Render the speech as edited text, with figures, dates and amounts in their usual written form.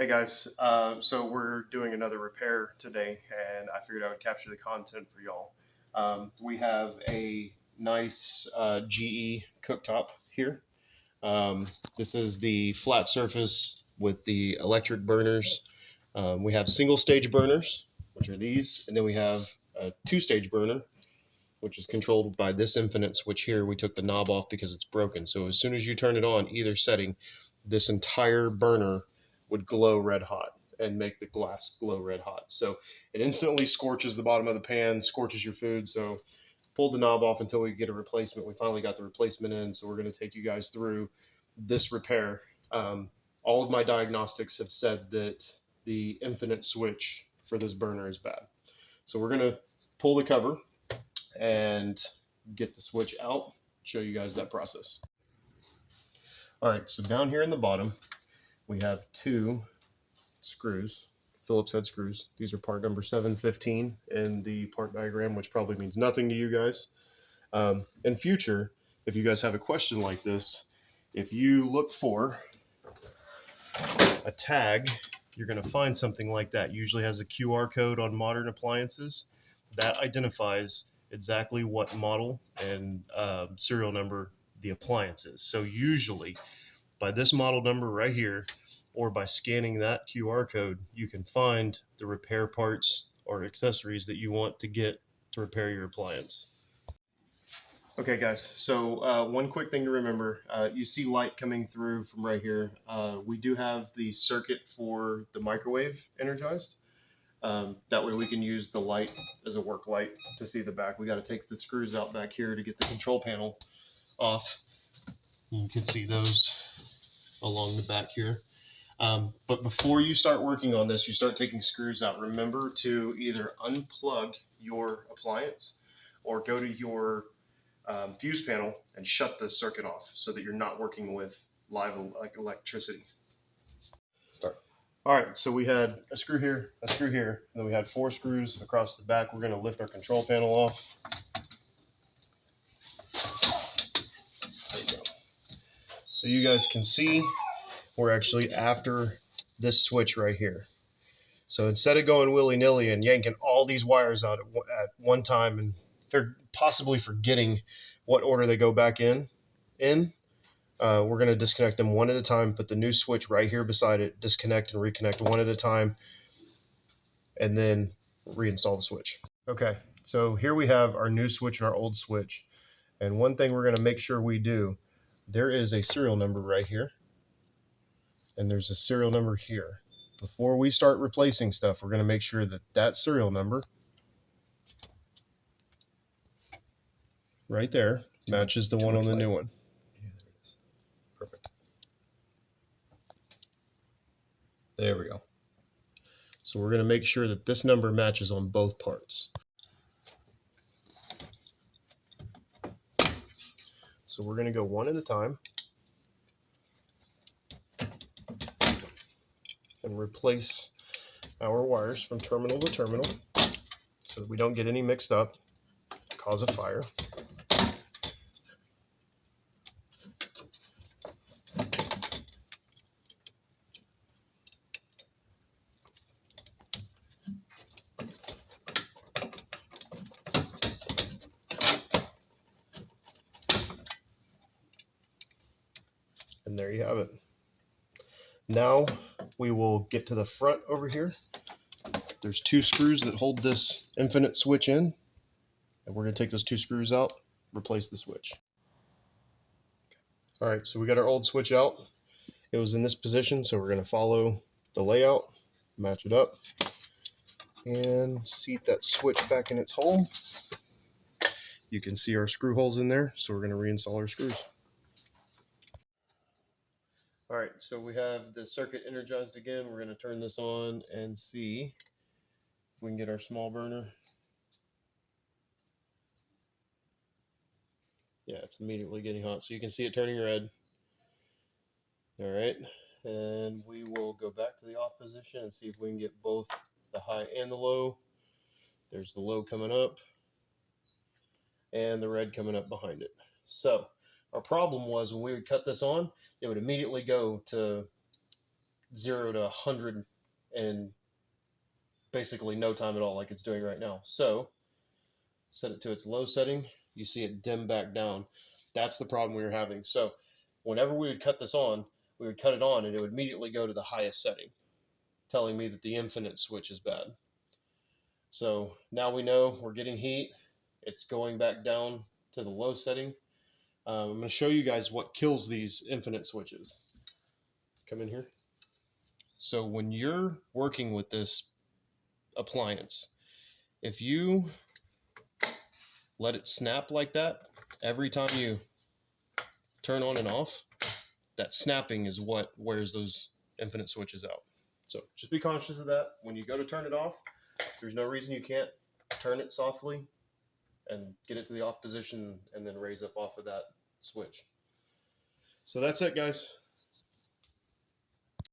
Hey guys, so we're doing another repair today, and I figured I would capture the content for y'all. We have a nice GE cooktop here. This is the flat surface with the electric burners. We have single stage burners, which are these, and then we have a two-stage burner, which is controlled by this infinite switch here. We took the knob off because it's broken. So as soon as you turn it on, either setting, this entire burner would glow red hot and make the glass glow red hot. So it instantly scorches the bottom of the pan, scorches your food. So pulled the knob off until we get a replacement. We finally got the replacement in, so we're going to take you guys through this repair. All of my diagnostics have said that the infinite switch for this burner is bad. So we're going to pull the cover and get the switch out, show you guys that process. All right, so down here in the bottom, we have two screws, Phillips head screws. These are part number 715 in the part diagram, which probably means nothing to you guys. In future, if you guys have a question like this, if you look for a tag, you're going to find something like that. Usually has a QR code on modern appliances that identifies exactly what model and serial number the appliance is. So usually by this model number right here, or by scanning that QR code, you can find the repair parts or accessories that you want to get to repair your appliance. Okay guys, so one quick thing to remember, you see light coming through from right here. We do have the circuit for the microwave energized. That way we can use the light as a work light to see the back. We got to take the screws out back here to get the control panel off. You can see those along the back here. But before you start working on this, you start taking screws out. Remember to either unplug your appliance or go to your fuse panel and shut the circuit off so that you're not working with live electricity. Start. All right, so we had a screw here, and then we had 4 screws across the back. We're going to lift our control panel off. There you go. So you guys can see we're actually after this switch right here. So instead of going willy-nilly and yanking all these wires out at one time and possibly forgetting what order they go back in, we're going to disconnect them one at a time, put the new switch right here beside it, disconnect and reconnect one at a time, and then reinstall the switch. Okay, so here we have our new switch and our old switch. And one thing we're going to make sure we do, there is a serial number right here, and there's a serial number here. Before we start replacing stuff, we're going to make sure that that serial number right there matches the one on the new one. Yeah, there it is. Perfect. There we go. So we're going to make sure that this number matches on both parts. So we're going to go one at a time and replace our wires from terminal to terminal so that we don't get any mixed up, cause a fire. And there you have it. Now we will get to the front over here. There's 2 screws that hold this infinite switch in, and we're going to take those 2 screws out, replace the switch. All right, so we got our old switch out. It was in this position, so we're going to follow the layout, match it up, and seat that switch back in its hole. You can see our screw holes in there, so we're going to reinstall our screws. All right, so we have the circuit energized again. We're going to turn this on and see if we can get our small burner. Yeah, it's immediately getting hot, so you can see it turning red. All right, and we will go back to the off position and see if we can get both the high and the low. There's the low coming up and the red coming up behind it. So our problem was when we would cut this on, it would immediately go to 0 to 100 in basically no time at all, like it's doing right now. So set it to its low setting. You see it dim back down. That's the problem we were having. So whenever we would cut this on, we would cut it on and it would immediately go to the highest setting, telling me that the infinite switch is bad. So now we know we're getting heat. It's going back down to the low setting. I'm going to show you guys what kills these infinite switches. Come in here. So when you're working with this appliance, if you let it snap like that, every time you turn on and off, that snapping is what wears those infinite switches out. So just be conscious of that. When you go to turn it off, there's no reason you can't turn it softly and get it to the off position and then raise up off of that switch. So that's it, guys.